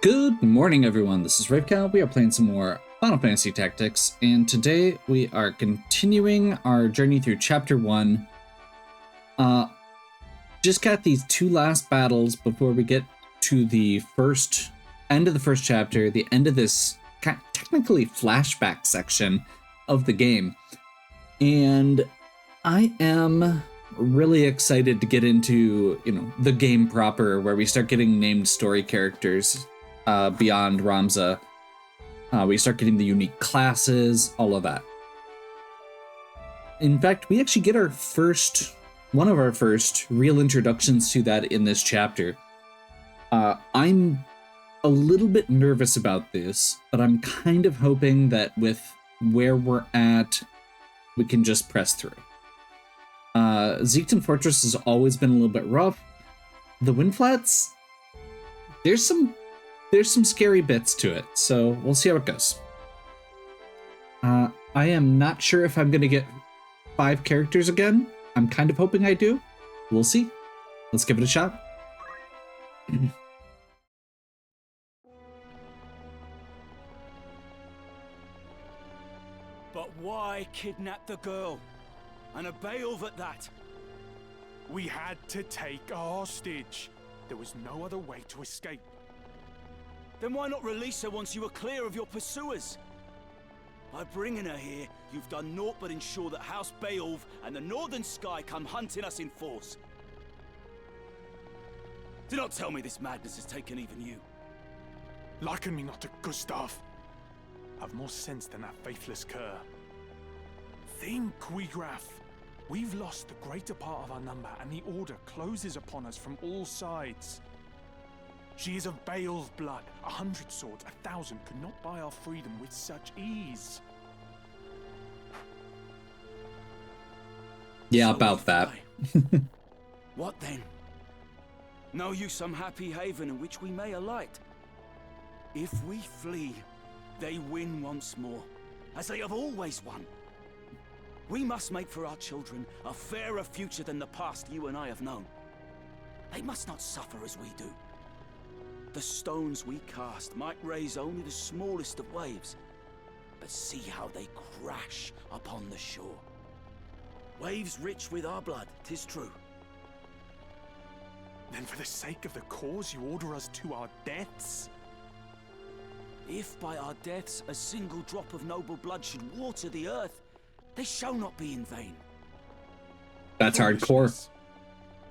Good morning, everyone. This is Ravecal. We are playing some more Final Fantasy Tactics, and today we are continuing our journey through Chapter 1. Just got these two last battles before we get to the end of the first chapter, the end of this technically flashback section of the game. And I am really excited to get into, the game proper, where we start getting named story characters beyond Ramza. We start getting the unique classes, all of that. In fact, we actually get one of our first real introductions to that in this chapter. I'm a little bit nervous about this, but I'm kind of hoping that with where we're at, we can just press through. Zeekton Fortress has always been a little bit rough. The Windflats, there's some scary bits to it, so we'll see how it goes. I am not sure if I'm going to get 5 characters again. I'm kind of hoping I do. We'll see. Let's give it a shot. But why kidnap the girl? And a bailiff at that? We had to take a hostage. There was no other way to escape. Then why not release her once you were clear of your pursuers? By bringing her here, you've done naught but ensure that House Beowulf and the Northern Sky come hunting us in force. Do not tell me this madness has taken even you. Liken me not to Gustav. I've more sense than that faithless cur. Think, Queegraf. We've lost the greater part of our number, and the Order closes upon us from all sides. She is of Beowulf blood. 100 swords, 1,000 could not buy our freedom with such ease. Yeah, so about that. What then? Know you some happy haven in which we may alight? If we flee, they win once more, as they have always won. We must make for our children a fairer future than the past you and I have known. They must not suffer as we do. The stones we cast might raise only the smallest of waves, but see how they crash upon the shore. Waves rich with our blood, 'tis true. Then for the sake of the cause you order us to our deaths? If by our deaths a single drop of noble blood should water the earth, they shall not be in vain. That's hardcore.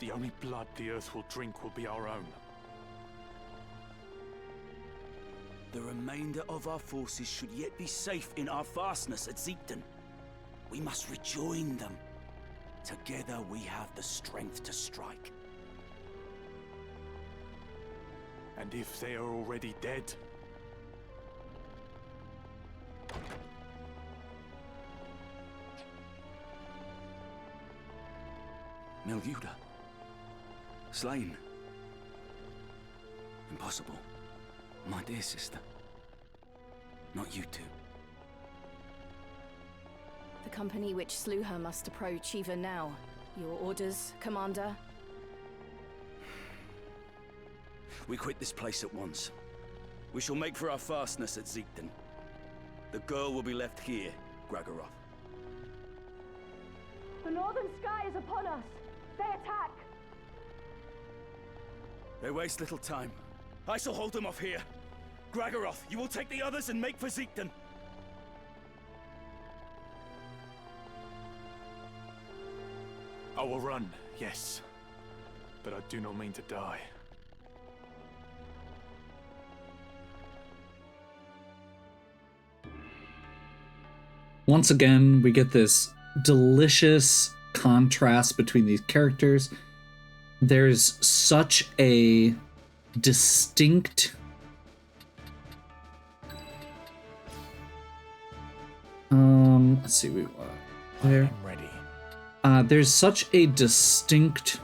The only blood the earth will drink will be our own. The remainder of our forces should yet be safe in our fastness at Zeekton. We must rejoin them. Together we have the strength to strike. And if they are already dead? Melguda. Slain. Impossible. My dear sister. Not you two. The company which slew her must approach even now. Your orders, Commander? We quit this place at once. We shall make for our fastness at Zeekton. The girl will be left here, Gragarov. The Northern Sky is upon us! They attack! They waste little time. I shall hold them off here. Gragarov, you will take the others and make for Zeekton. I will run, yes. But I do not mean to die. Once again, we get this delicious contrast between these characters. There's such a distinct let's see, where I'm ready. There's such a distinct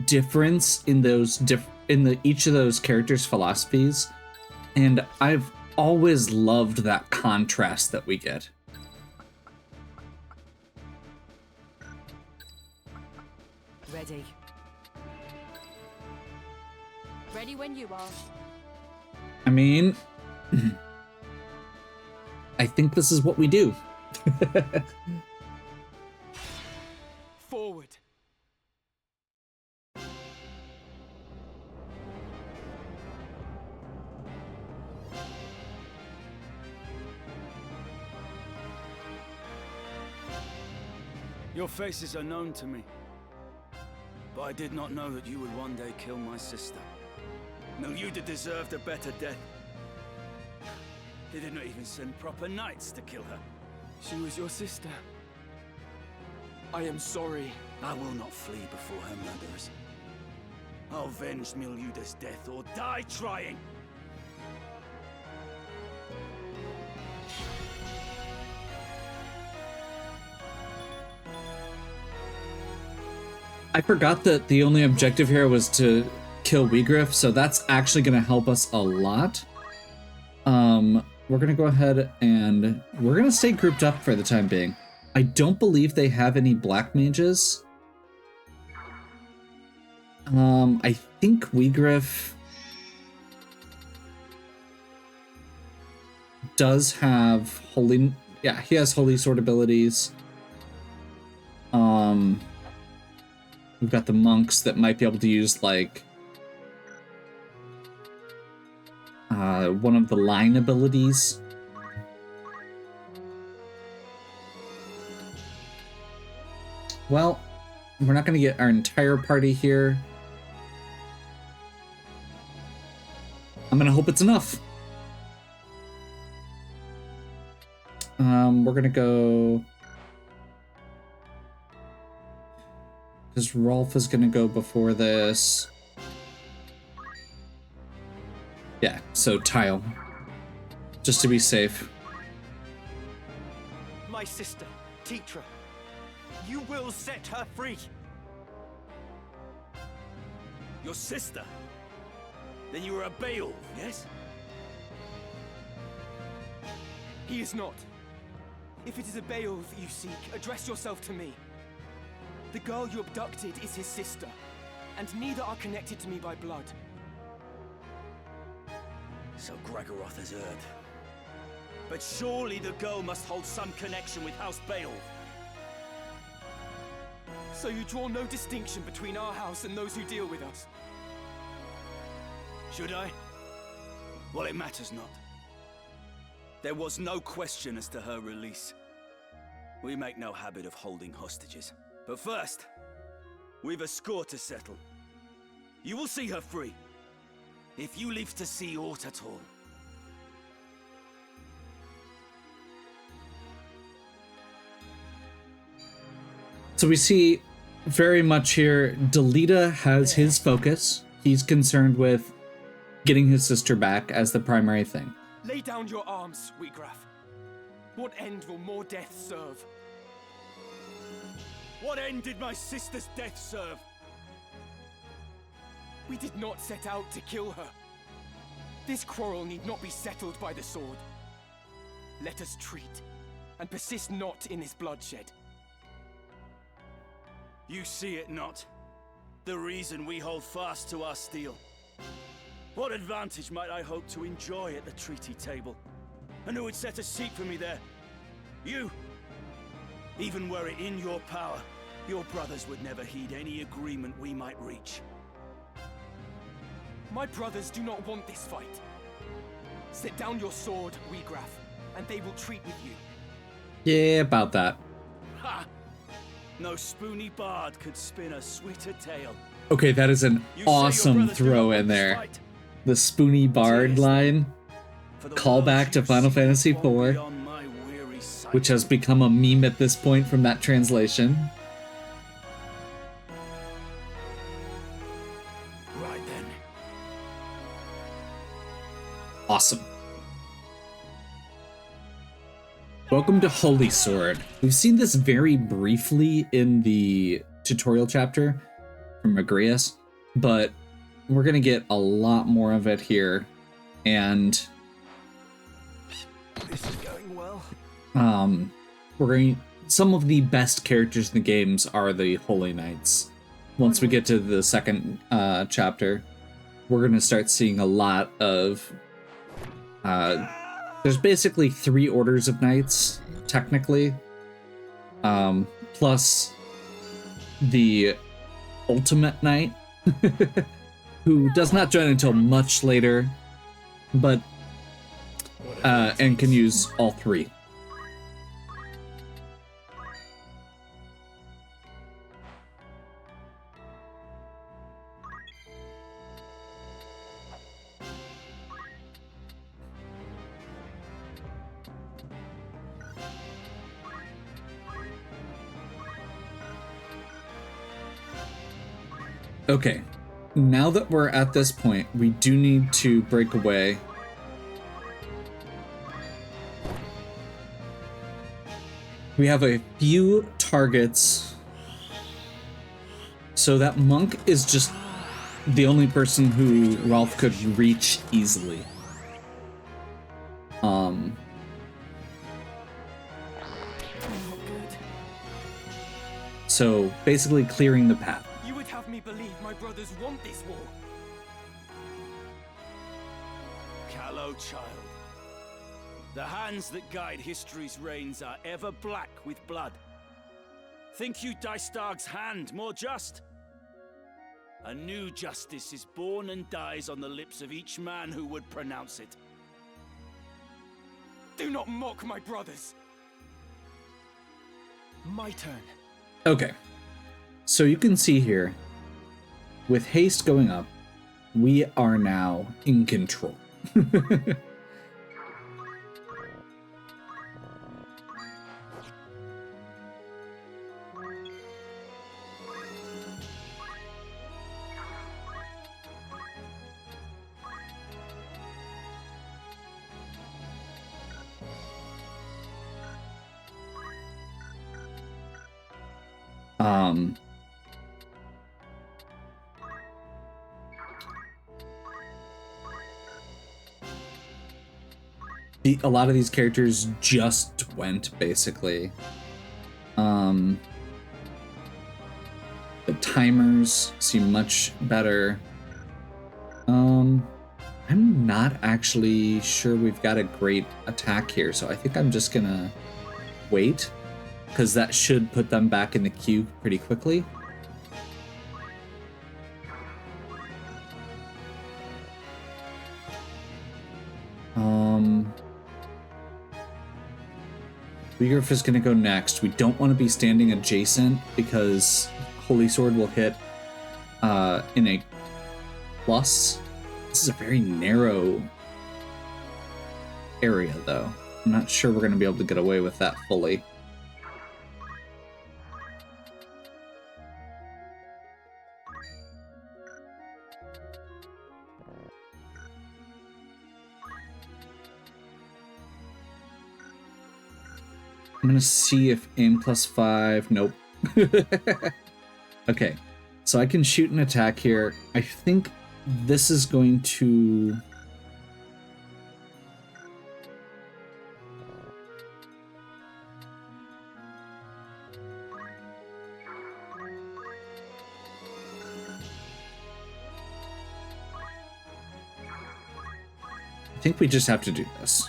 difference in each of those characters' philosophies, and I've always loved that contrast that we get. Ready. Ready when you are. I mean, I think this is what we do. Forward. Your faces are known to me. But I did not know that you would one day kill my sister. Miluda deserved a better death. They did not even send proper knights to kill her. She was your sister. I am sorry. I will not flee before her murderers. I'll avenge Miluda's death or die trying. I forgot that the only objective here was to kill Wigriff, so that's actually going to help us a lot. We're going to go ahead and we're going to stay grouped up for the time being. I don't believe they have any black mages. I think Wigriff does have holy... Yeah, he has holy sword abilities. We've got the monks that might be able to use, like, one of the line abilities. Well, we're not going to get our entire party here. I'm going to hope it's enough. We're going to go... Because Rolf is going to go before this. Yeah, so Tile. Just to be safe. My sister, Tetra. You will set her free. Your sister? Then you were a Beowulf, yes? He is not. If it is a Beowulf you seek, address yourself to me. The girl you abducted is his sister, and neither are connected to me by blood. So Gregoroth has heard. But surely the girl must hold some connection with House Beowulf. So you draw no distinction between our house and those who deal with us? Should I? Well, it matters not. There was no question as to her release. We make no habit of holding hostages. But first, we've a score to settle. You will see her free, if you live to see aught at all. So we see very much here, Delita has his focus. He's concerned with getting his sister back as the primary thing. Lay down your arms, Wheatgraph. What end will more death serve? What end did my sister's death serve? We did not set out to kill her. This quarrel need not be settled by the sword. Let us treat, and persist not in this bloodshed. You see it not. The reason we hold fast to our steel. What advantage might I hope to enjoy at the treaty table? And who would set a seat for me there? You! Even were it in your power, your brothers would never heed any agreement we might reach. My brothers do not want this fight. Set down your sword, Wheatgraph, and they will treat with you. Yeah, about that. Ha! No spoony bard could spin a sweeter tale. Okay, that is an You say your awesome brothers do not throw want in this there. fight? The Spoony Bard line, For the call world back to you Final see Fantasy far IV, beyond my weary sight. which has become a meme at this point from that translation. Right then. Awesome. Welcome to Holy Sword. We've seen this very briefly in the tutorial chapter from Agrias, but we're going to get a lot more of it here. And This is going well. some of the best characters in the games are the Holy Knights. Once we get to the second chapter, we're going to start seeing a lot of There's basically 3 orders of knights, technically, plus the ultimate knight, who does not join until much later, but and can use all 3. Okay, now that we're at this point, we do need to break away. We have a few targets, so that monk is just the only person who Ralph could reach easily. So basically clearing the path. You would have me believe my brothers want this war. Callow child. The hands that guide history's reins are ever black with blood. Think you Dystag's hand more just? A new justice is born and dies on the lips of each man who would pronounce it. Do not mock my brothers. My turn. Okay, so you can see here, with haste going up, we are now in control. A lot of these characters just went, basically. The timers seem much better. I'm not actually sure we've got a great attack here, so I think I'm just gonna wait, because that should put them back in the queue pretty quickly. Grief is going to go next. We don't want to be standing adjacent because Holy Sword will hit in a plus. This is a very narrow area, though. I'm not sure we're going to be able to get away with that fully. I'm gonna see if aim +5. Nope. Okay, so I can shoot an attack here. I think this is going to... I think we just have to do this.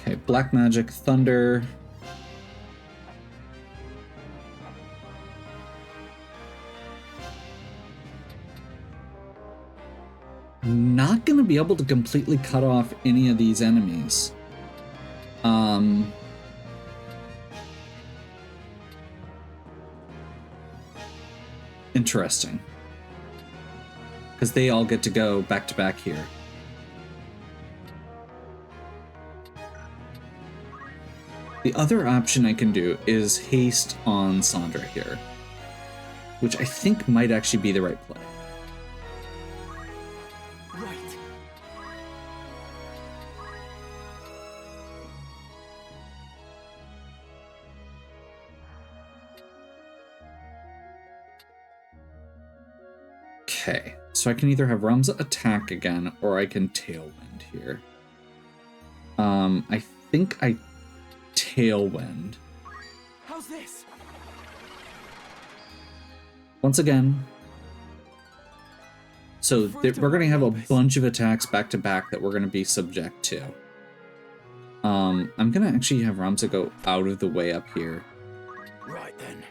Okay, Black Magic, Thunder. Not gonna be able to completely cut off any of these enemies. Interesting. Because they all get to go back to back here. The other option I can do is haste on Sandra here, which I think might actually be the right play. Right. Okay, so I can either have Ramza attack again, or I can Tailwind here. I think I Tailwind. How's this? Once again. So we're going to have a bunch of attacks back to back that we're going to be subject to. I'm going to actually have Ramza go out of the way up here. Right then.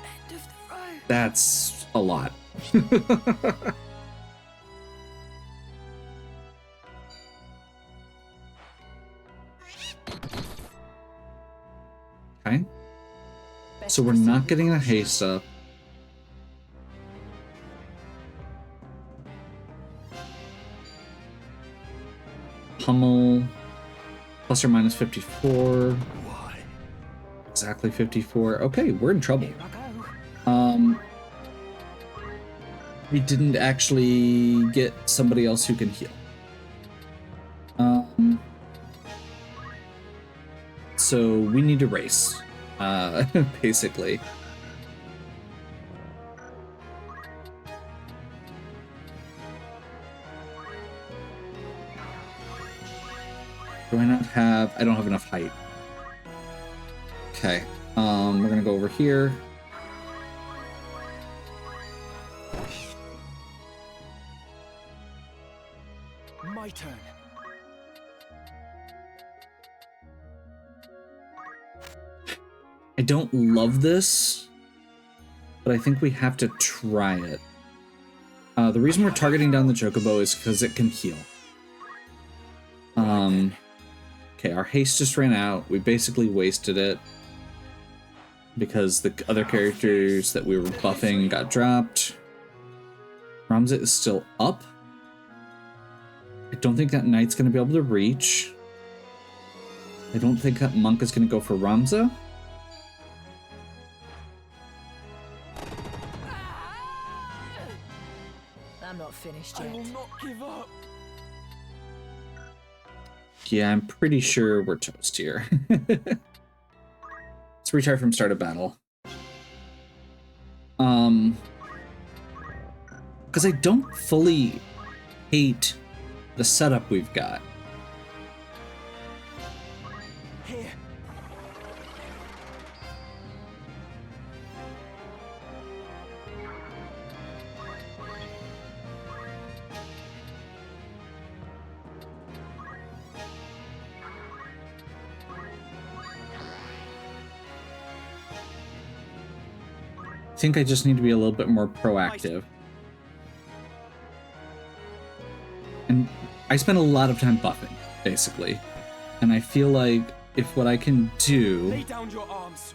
End of the road. That's a lot. Okay. So we're not getting a haste up. Pummel. Plus or minus 54. Why? Exactly 54. Okay, we're in trouble. Here I go. We didn't actually get somebody else who can heal. So we need to race, basically. Do I not have... I don't have enough height. Okay, we're gonna go over here. My turn. I don't love this, but I think we have to try it. The reason we're targeting down the Chocobo is because it can heal. Okay, our haste just ran out. We basically wasted it because the other characters that we were buffing got dropped. Ramza is still up. I don't think that knight's going to be able to reach. I don't think that monk is going to go for Ramza. I'm not finished I yet. will not give up. Yeah, I'm pretty sure we're toast here. Let's retry from start of battle. Because I don't fully hate the setup we've got. Here. I think I just need to be a little bit more proactive. And I spend a lot of time buffing, basically. And I feel like if what I can do Lay down your arms.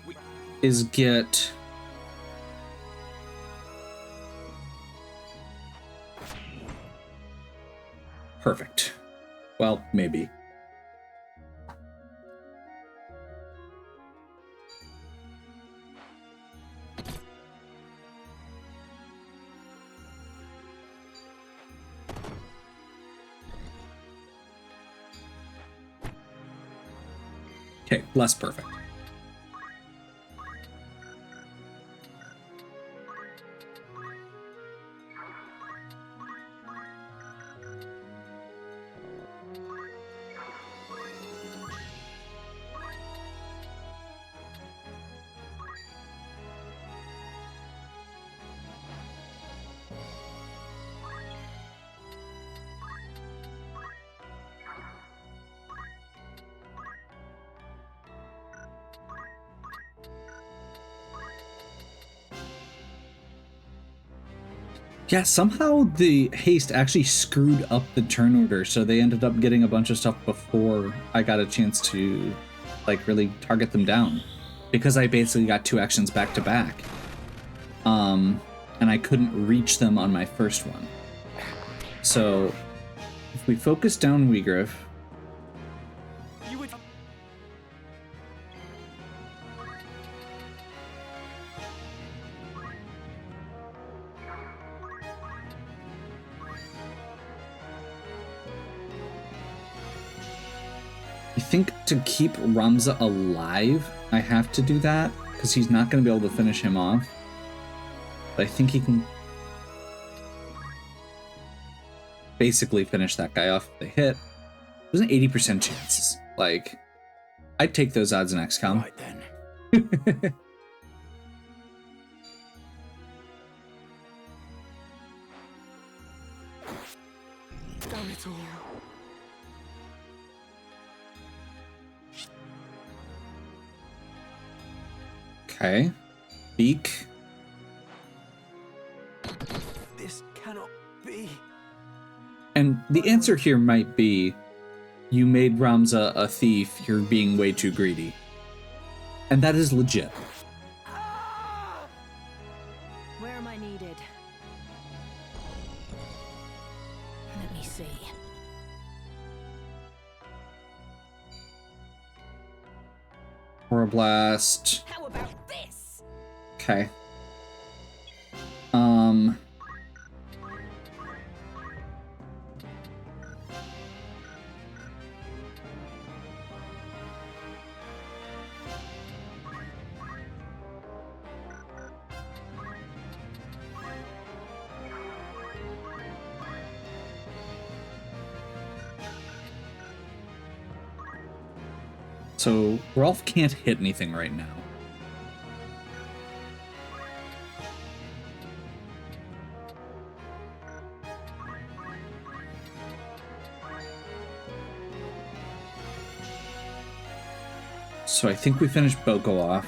is get... Perfect. Well, maybe. Okay, less perfect. Yeah, somehow the haste actually screwed up the turn order, so they ended up getting a bunch of stuff before I got a chance to, like, really target them down. Because I basically got 2 actions back to back. And I couldn't reach them on my first one. So, if we focus down Weegriff... You would. I think to keep Ramza alive, I have to do that, because he's not going to be able to finish him off. But I think he can basically finish that guy off if they hit. There's an 80% chance. Like, I'd take those odds in XCOM. Right then. Damn it all. Okay. Beak. This cannot be. And the answer here might be, you made Ramza a thief, you're being way too greedy. And that is legit. Where am I needed? Let me see. Blast. How about this? Okay. So Rolf can't hit anything right now. So I think we finished Boko off.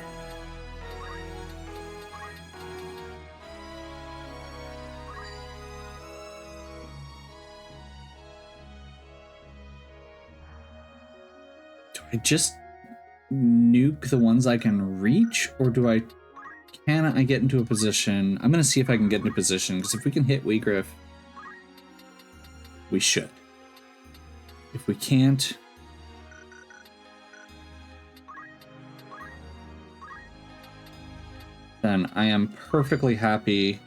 Do I just nuke the ones I can reach, or can I get into a position? I'm gonna see if I can get into position, because if we can hit Weegriff, we should. If we can't, then I am perfectly happy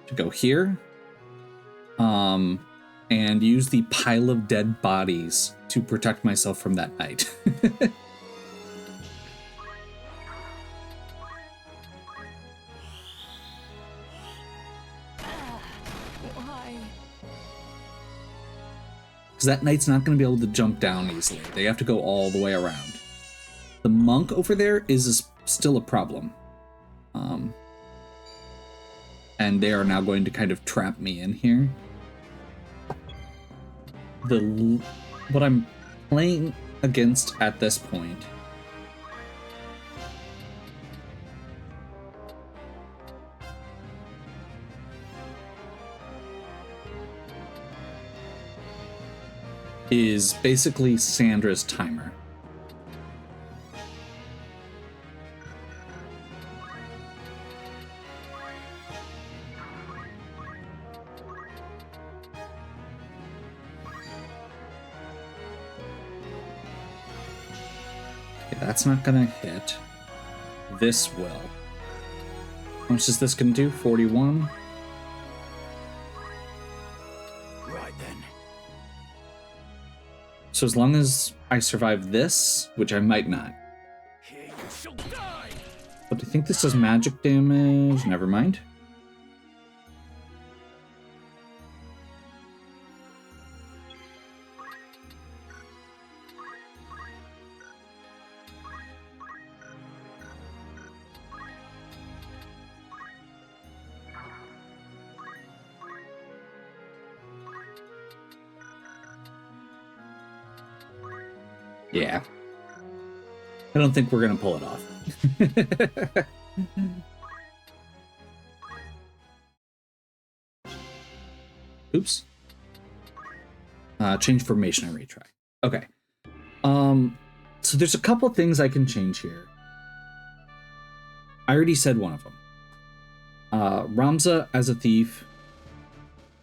to go here, and use the pile of dead bodies to protect myself from that knight. Why? Because that knight's not going to be able to jump down easily. They have to go all the way around. The monk over there is still a problem. And they are now going to kind of trap me in here. What I'm playing against at this point is basically Sandra's timer. That's not gonna hit. This will. How much is this gonna do? 41? Right then. So as long as I survive this, which I might not. Here you shall die! But I think this does magic damage. Never mind. Yeah. I don't think we're gonna pull it off. Oops. Change formation and retry. Okay. So there's a couple things I can change here. I already said one of them. Ramza as a thief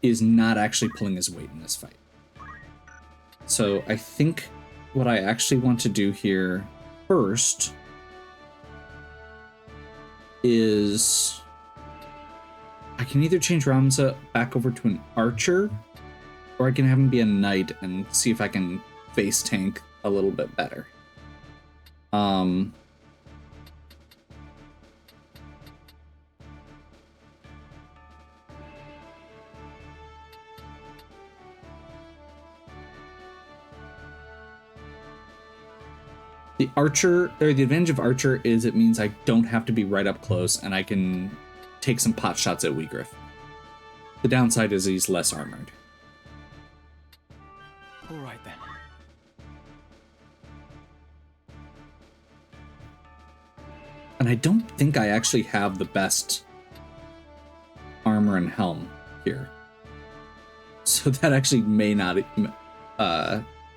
is not actually pulling his weight in this fight. So I think what I actually want to do here first is I can either change Ramza back over to an archer, or I can have him be a knight and see if I can face tank a little bit better. The archer, or the advantage of archer is it means I don't have to be right up close and I can take some pot shots at Wheatgriff. The downside is he's less armored. All right then. And I don't think I actually have the best armor and helm here. So that actually may not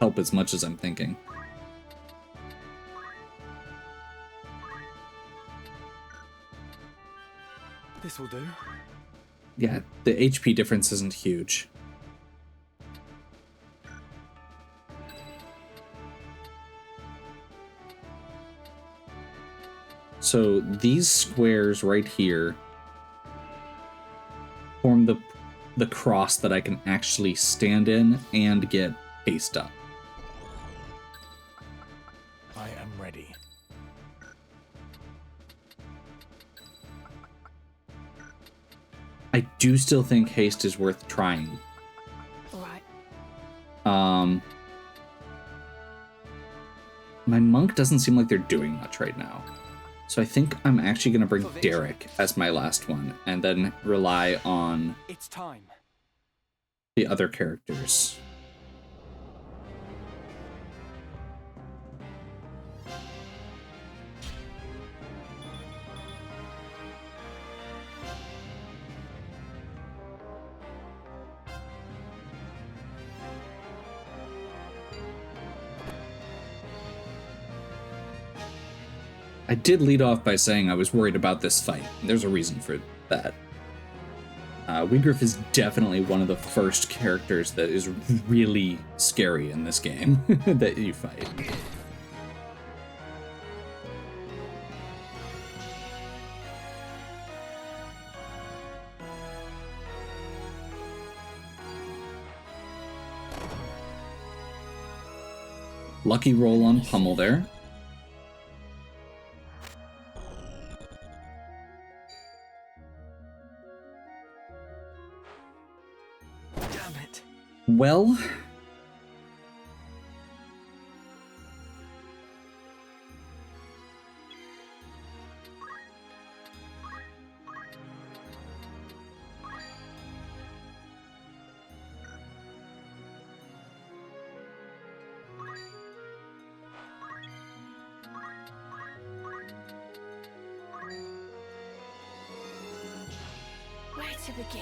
help as much as I'm thinking. This will do. Yeah, the HP difference isn't huge. So these squares right here form the cross that I can actually stand in and get haste up. I am ready. I do still think haste is worth trying. Alright. My monk doesn't seem like they're doing much right now. So I think I'm actually going to bring Derek as my last one and then rely on It's time. the other characters. I did lead off by saying I was worried about this fight. There's a reason for that. Wheatgriff is definitely one of the first characters that is really scary in this game that you fight. Lucky roll on Pummel there. Well, Where to begin?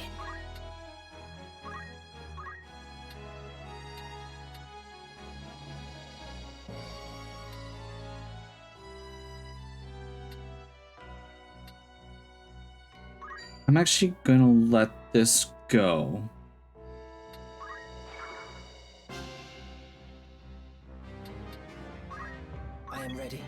I'm actually gonna let this go. I am ready.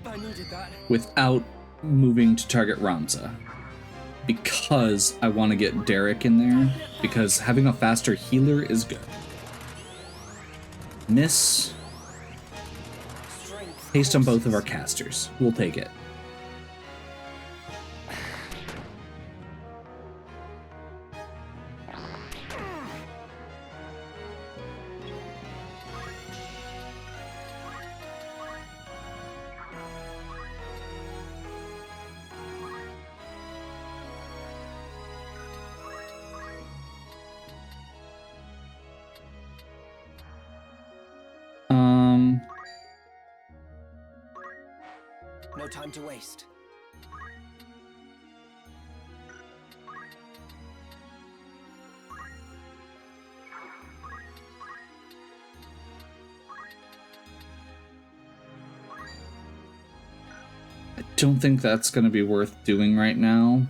I needed that. Without moving to target Ramza. Because I want to get Derek in there. Because having a faster healer is good. Miss. Haste on both of our casters. We'll take it. No time to waste. I don't think that's going to be worth doing right now.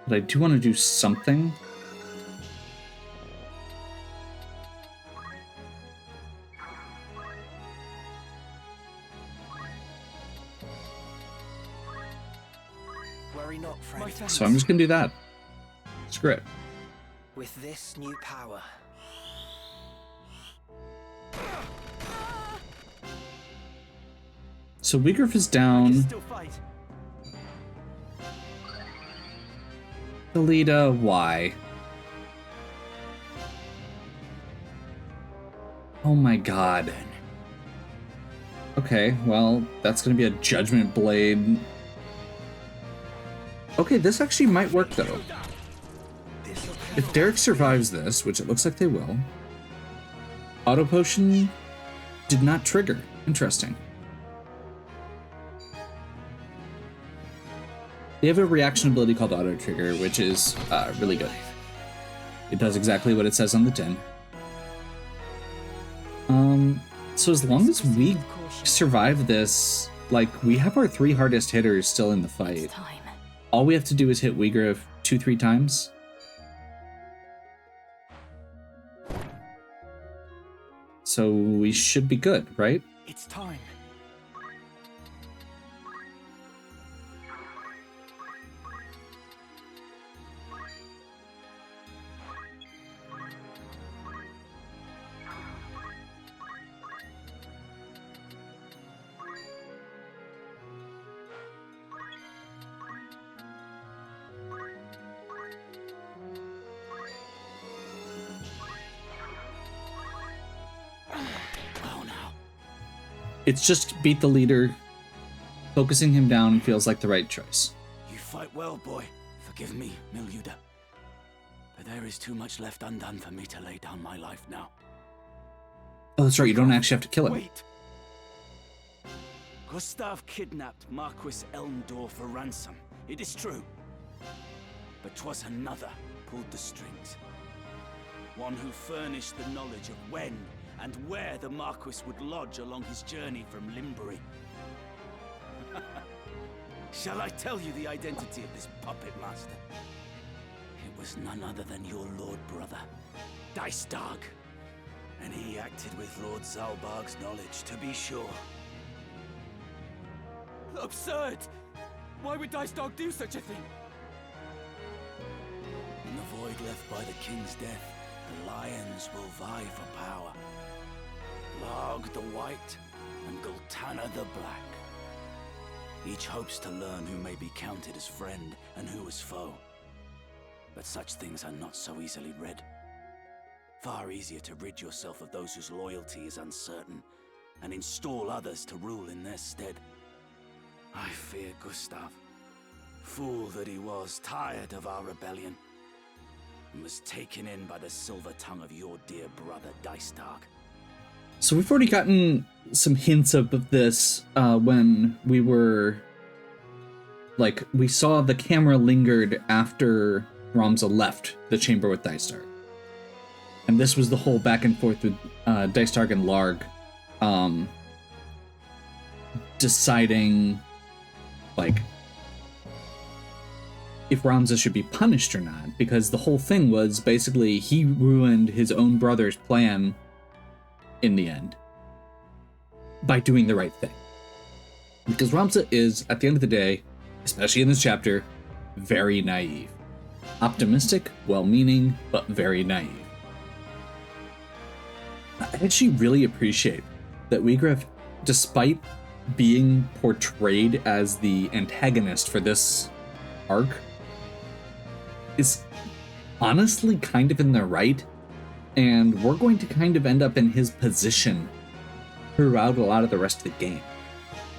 But I do want to do something. Worry not, friend. So I'm just gonna do that. Screw it. With this new power, So Wiegraf is You down. still fight. Alita, why? Oh my god. Okay, well, that's gonna be a Judgment Blade. Okay, this actually might work though. If Derek survives this, which it looks like they will, Auto Potion did not trigger. Interesting. They have a reaction ability called Auto Trigger, which is really good. It does exactly what it says on the tin. So as long as we survive this, like, we have our 3 hardest hitters still in the fight. Time. All we have to do is hit Wiegraf 2-3 times. So we should be good, right? It's time. It's just beat the leader. Focusing him down feels like the right choice. You fight well, boy. Forgive me, Milyuda. But there is too much left undone for me to lay down my life now. Oh, that's right, you don't actually have to kill him. Wait. Gustav kidnapped Marquis Elmdor for ransom. It is true. But 'twas another pulled the strings. One who furnished the knowledge of when and where the Marquis would lodge along his journey from Limbury. Shall I tell you the identity of this puppet master? It was none other than your lord brother, Dicedog. And he acted with Lord Zalbarg's knowledge, to be sure. Absurd! Why would Dicedog do such a thing? In the void left by the king's death, the lions will vie for power. Larg the White and Gultana the Black. Each hopes to learn who may be counted as friend and who as foe. But such things are not so easily read. Far easier to rid yourself of those whose loyalty is uncertain and install others to rule in their stead. I fear Gustav, fool that he was, tired of our rebellion, and was taken in by the silver tongue of your dear brother Dicedog. So we've already gotten some hints of this when we were, like, we saw the camera lingered after Ramza left the chamber with Dicedog. And this was the whole back and forth with Dicedog and Larg deciding, like, if Ramza should be punished or not, because the whole thing was basically he ruined his own brother's plan in the end by doing the right thing. Because Ramza is, at the end of the day, especially in this chapter, very naive. Optimistic, well-meaning, but very naive. I actually really appreciate that Wiegraf, despite being portrayed as the antagonist for this arc, is honestly kind of in the right, and we're going to kind of end up in his position throughout a lot of the rest of the game,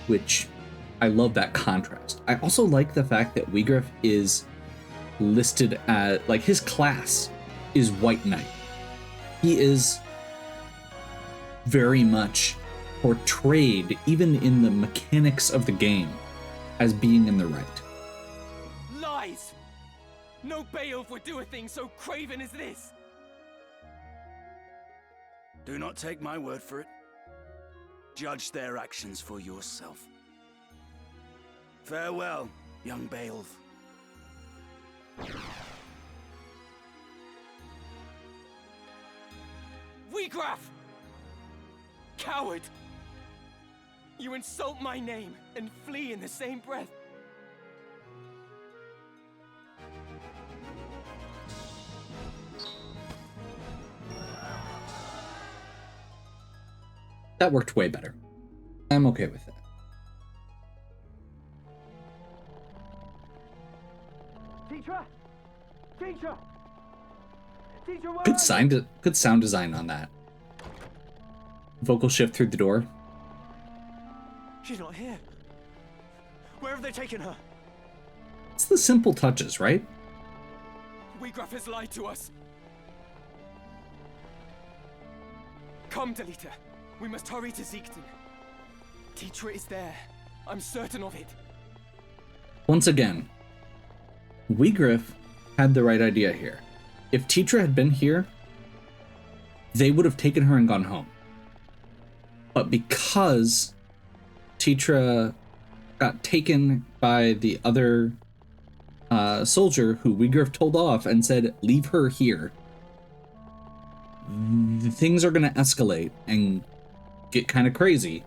which I love that contrast. I also like the fact that Wiegraf is listed as, like, his class is White Knight. He is very much portrayed, even in the mechanics of the game, as being in the right. Lies! No Beowulf would do a thing so craven as this! Do not take my word for it. Judge their actions for yourself. Farewell, young Beowulf. Wiegraf! Coward! You insult my name and flee in the same breath. That worked way better. I'm okay with that. Teacher! Teacher! Teacher, where Good sound design on that. Vocal shift through the door. She's not here. Where have they taken her? It's the simple touches, right? Weegraf has lied to us. Come, Delita. We must hurry to Siegten. Teacher is there. I'm certain of it. Once again, Weegraf had the right idea here. If Teacher had been here, they would have taken her and gone home. But because Teacher got taken by the other soldier who Weegraf told off and said, leave her here, things are going to escalate and get kind of crazy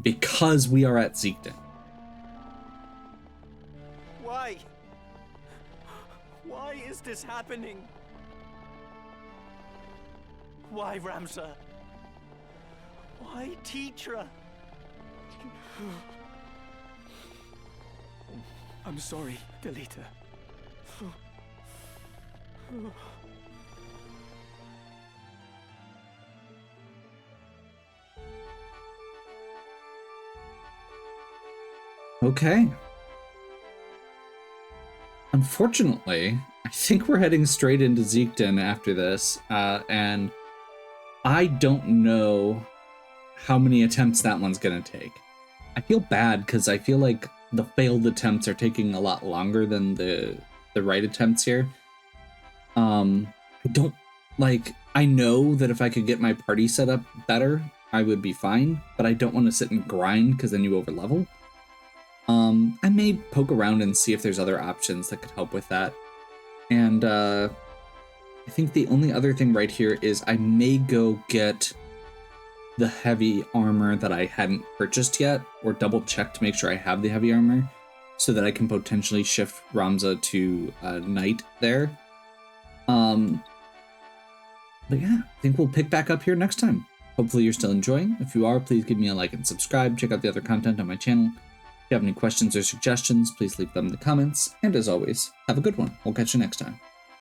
because we are at Siegten. Why? Why is this happening? Why, Ramza? Why, Teacher? I'm sorry, Delita. Okay. Unfortunately, I think we're heading straight into Siegten after this, and I don't know how many attempts that one's gonna take. I feel bad because I feel like the failed attempts are taking a lot longer than the right attempts here. I know that if I could get my party set up better, I would be fine, but I don't want to sit and grind because then you overlevel. I may poke around and see if there's other options that could help with that. And I think the only other thing right here is I may go get the heavy armor that I hadn't purchased yet, or double check to make sure I have the heavy armor, so that I can potentially shift Ramza to Knight there. But yeah, I think we'll pick back up here next time. Hopefully you're still enjoying. If you are, please give me a like and subscribe. Check out the other content on my channel. If you have any questions or suggestions, please leave them in the comments. And as always, have a good one. We'll catch you next time.